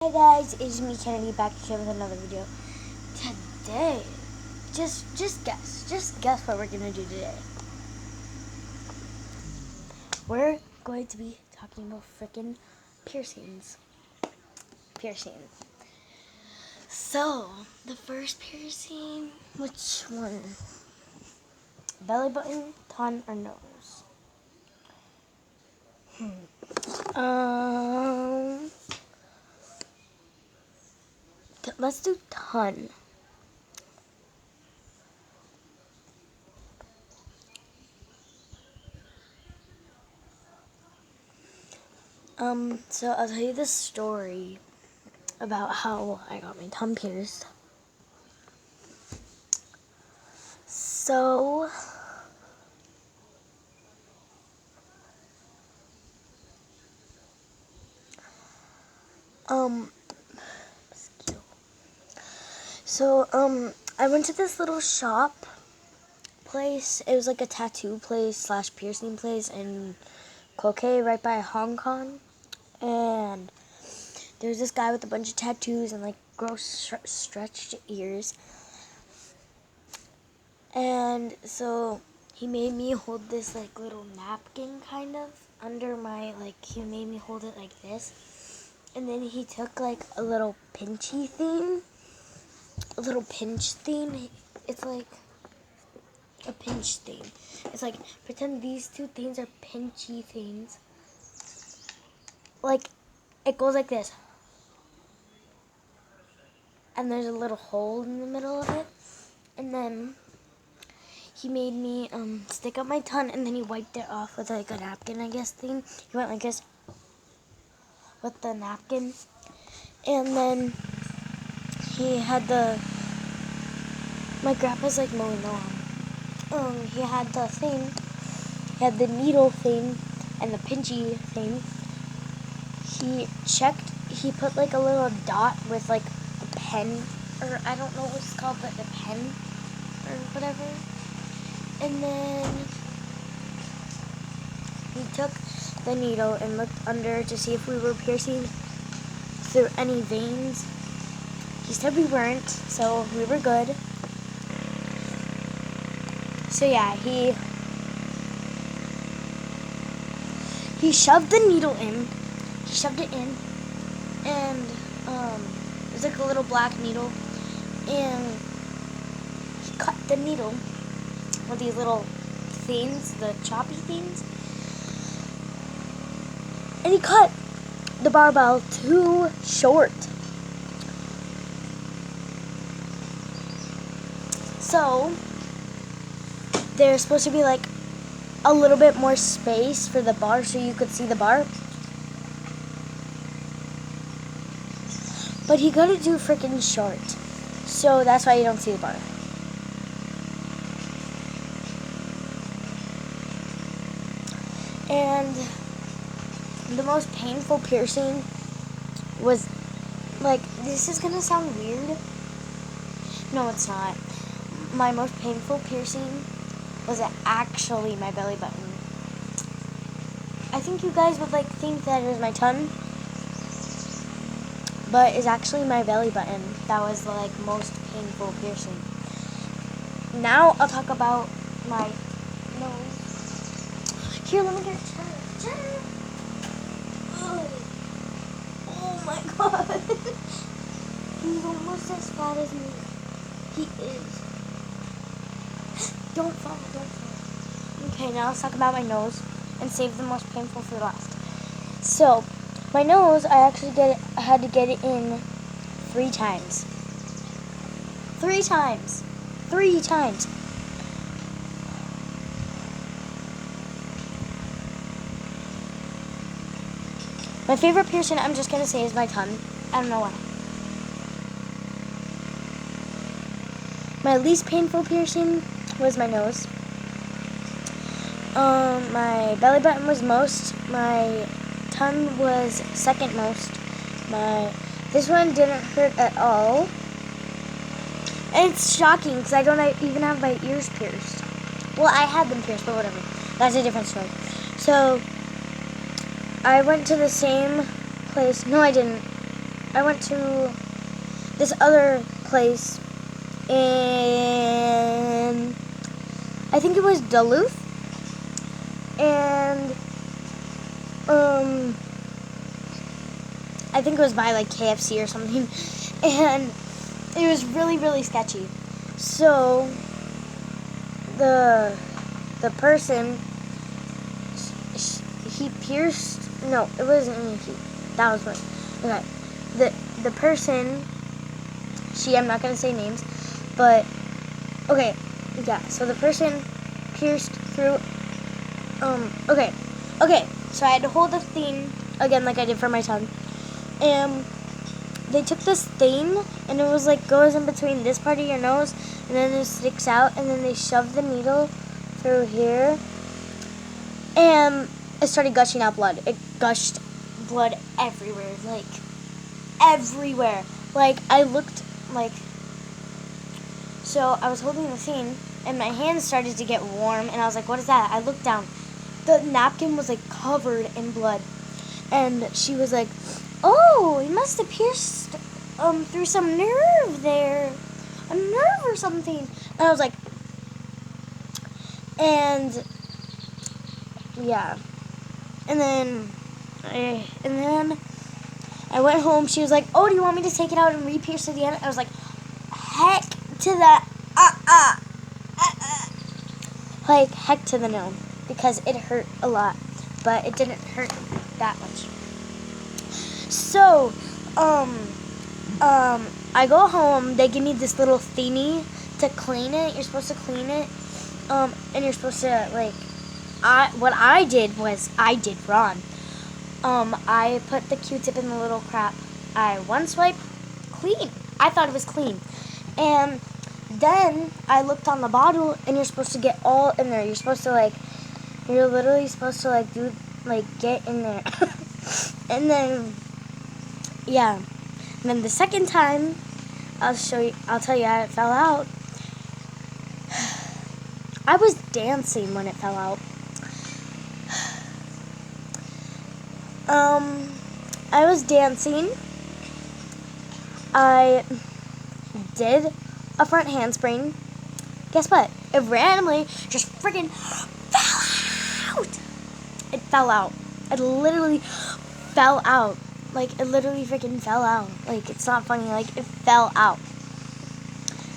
Hey guys, it's me Kennedy back again with another video. Today, just guess what we're gonna do today. We're going to be talking about freaking piercings. So, the first piercing, which one? Belly button, tongue, or nose? Um, let's do tongue. So I'll tell you the story about how I got my tongue pierced. So, um, I went to this little shop place. It was like a tattoo place slash piercing place in Cloquet, right by Hong Kong. And there was this guy with a bunch of tattoos and like gross stretched ears. And so he made me hold this like little napkin kind of under my, like he made me hold it like this. And then he took like a little pinchy thing. A little pinch thing. It's like a pinch thing. It's like, pretend these two things are pinchy things. Like, it goes like this. And there's a little hole in the middle of it. And then he made me stick up my tongue, and then he wiped it off with like a napkin, I guess, thing. He went like this with the napkin. And then he had my grandpa's like mowing the lawn. He had the thing. He had the needle thing and the pinchy thing. He put like a little dot with like a pen, or I don't know what it's called, but a pen or whatever. And then he took the needle and looked under to see if we were piercing through any veins. He said we weren't, so we were good. So yeah, he shoved the needle in. He shoved it in, and it was like a little black needle, and he cut the needle with these little things, the choppy things, and he cut the barbell too short. So there's supposed to be like a little bit more space for the bar so you could see the bar. But he cut it too freaking short. So that's why you don't see the bar. And the most painful piercing was, like, this is gonna sound weird. No, it's not. My most painful piercing was actually my belly button. I think you guys would like think that it was my tongue, but it's actually my belly button that was the like most painful piercing. Now I'll talk about my nose. Here, let me get a chair. Oh my god. He's almost as fat as me. He is. Don't fall. Okay, now let's talk about my nose and save the most painful for last. So, my nose, I had to get it in 3 times. 3 times. 3 times. My favorite piercing, I'm just going to say, is my tongue. I don't know why. My least painful piercing was my nose. My belly button was most. My tongue was second most. This one didn't hurt at all. And it's shocking because I don't even have my ears pierced. Well, I had them pierced, but whatever. That's a different story. So, I went to the same place. No, I didn't. I went to this other place in, I think it was Duluth, and I think it was by like KFC or something, and it was really, really sketchy. So the person, he pierced. No, it wasn't me. That was what. Okay, the person. I'm not gonna say names, but okay, yeah. So the person pierced through. Okay. So I had to hold the thing again, like I did for my tongue, and they took this thing, and it was like goes in between this part of your nose, and then it sticks out, and then they shoved the needle through here, and it started gushing out blood. It gushed blood everywhere, like everywhere. Like I looked like. So I was holding the thing, and my hands started to get warm, and I was like, "What is that?" I looked down. The napkin was like covered in blood, and she was like, "Oh, he must have pierced through some nerve there, a nerve or something." And I was like, and yeah, and then I went home. She was like, "Oh, do you want me to take it out and re-pierce it again?" I was like, "Heck to the like heck to the no," because it hurt a lot, but it didn't hurt that much. So, I go home. They give me this little thingy to clean it. You're supposed to clean it, and you're supposed to like. What I did was I did wrong. I put the Q-tip in the little crap. I one swipe, clean. I thought it was clean, and then I looked on the bottle, and you're supposed to get all in there. You're literally supposed to like do like get in there, and then yeah, and then the second time, I'll tell you how it fell out. I was dancing when it fell out. I was dancing. I did a front handspring. Guess what? It randomly just freaking fell out. It fell out. It literally fell out. Like, it literally freaking fell out. Like, it's not funny. Like, it fell out.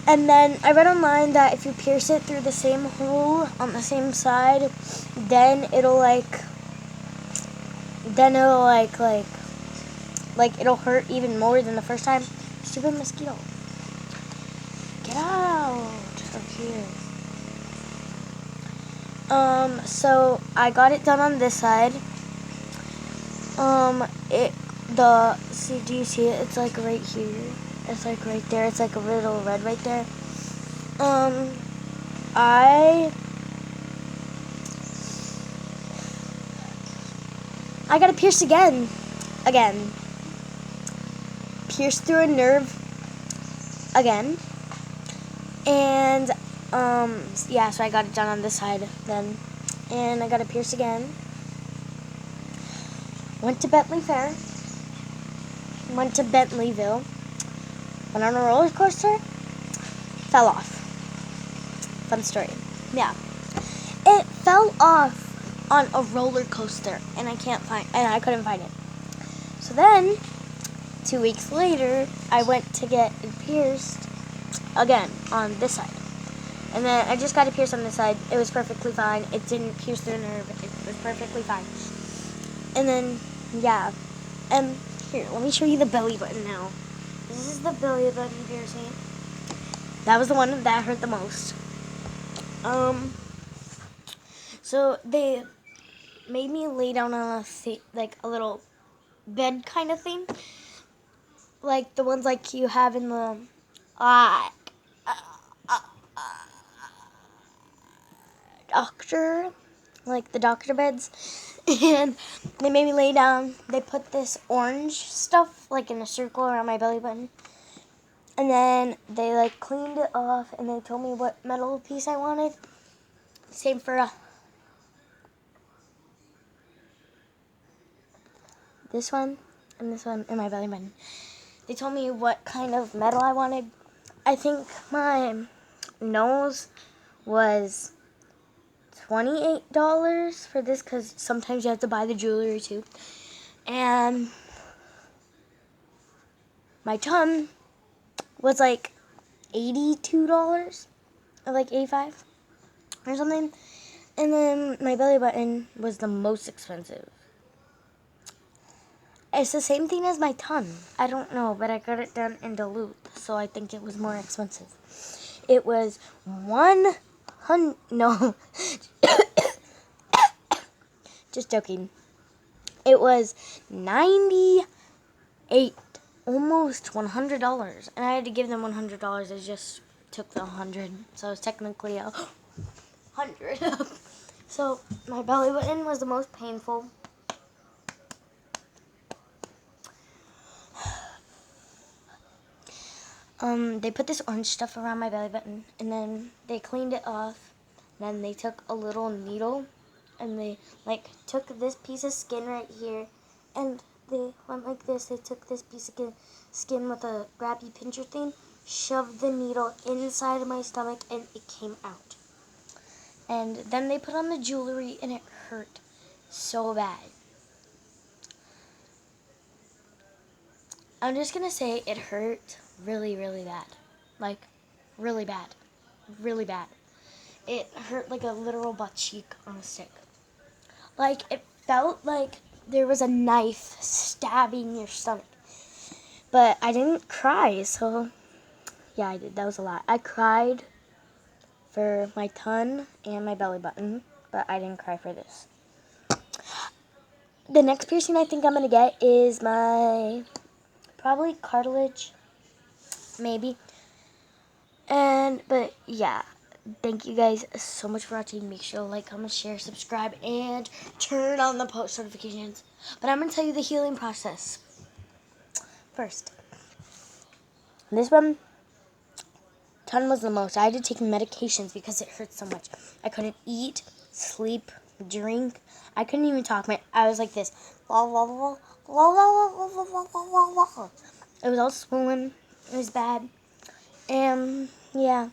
And then I read online that if you pierce it through the same hole on the same side, then it'll it'll hurt even more than the first time. Stupid mosquito. Get out of here. So I got it done on this side. Do you see it? It's like right here. It's like right there. It's like a little red right there. I got to pierce again. Pierce through a nerve again. And, yeah, so I got it done on this side then. And I got to pierce again. Went to Bentley Fair. Went to Bentleyville. Went on a roller coaster. Fell off. Fun story. Yeah. It fell off on a roller coaster, and I couldn't find it. So then, 2 weeks later, I went to get it pierced again on this side. And then I just got it pierced on this side. It was perfectly fine. It didn't pierce the nerve. It was perfectly fine. And then, yeah. Here, let me show you the belly button now. This is the belly button piercing. That was the one that hurt the most. So they made me lay down on a little bed kind of thing, like the ones like you have in the doctor, like the doctor beds, and they made me lay down. They put this orange stuff like in a circle around my belly button, and then they like cleaned it off, and they told me what metal piece I wanted. Same for this one and this one in my belly button. they told me what kind of medal I wanted. I think my nose was $28 for this because sometimes you have to buy the jewelry too. And my tongue was like $82 or like 85 or something. And then my belly button was the most expensive. It's the same thing as my tongue. I don't know, but I got it done in Duluth, so I think it was more expensive. It was 100, no, just joking. It was 98, almost $100, and I had to give them $100. I just took the 100, so it was technically 100. So my belly button was the most painful. They put this orange stuff around my belly button, and then they cleaned it off. Then they took a little needle, and they took this piece of skin right here, and they went like this. They took this piece of skin with a grabby pincher thing, shoved the needle inside of my stomach, and it came out. And then they put on the jewelry, and it hurt so bad. I'm just gonna say it hurt really, really bad. Like, really bad. Really bad. It hurt like a literal butt cheek on a stick. Like, it felt like there was a knife stabbing your stomach. But I didn't cry, so yeah, I did. That was a lot. I cried for my tongue and my belly button, but I didn't cry for this. The next piercing I think I'm gonna get is my probably cartilage, maybe. But yeah, thank you guys so much for watching. Make sure to like, comment, share, subscribe, and turn on the post notifications. But I'm gonna tell you the healing process first. This one, tongue was the most. I had to take medications because it hurt so much. I couldn't eat, sleep, drink. I couldn't even talk. I was like this. It was all swollen. It was bad. And yeah.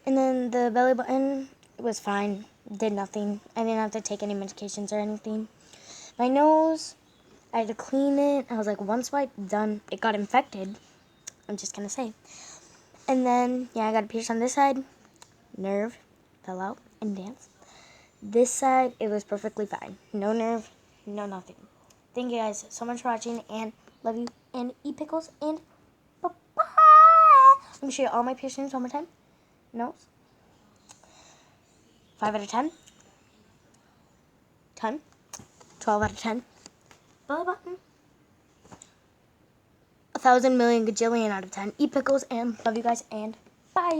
And then the belly button was fine. Did nothing. I didn't have to take any medications or anything. My nose, I had to clean it. I was like, one swipe, done. It got infected. I'm just going to say. And then, yeah, I got a pierce on this side. Nerve fell out and danced. This side, it was perfectly fine. No nerve, no nothing. Thank you guys so much for watching, and love you, and eat pickles, and bye-bye. Let me show you all my piercings one more time. Nose. 5 out of 10. 10. 12 out of 10. Belly button. 1,000 million gajillion out of 10. Eat pickles, and love you guys, and bye.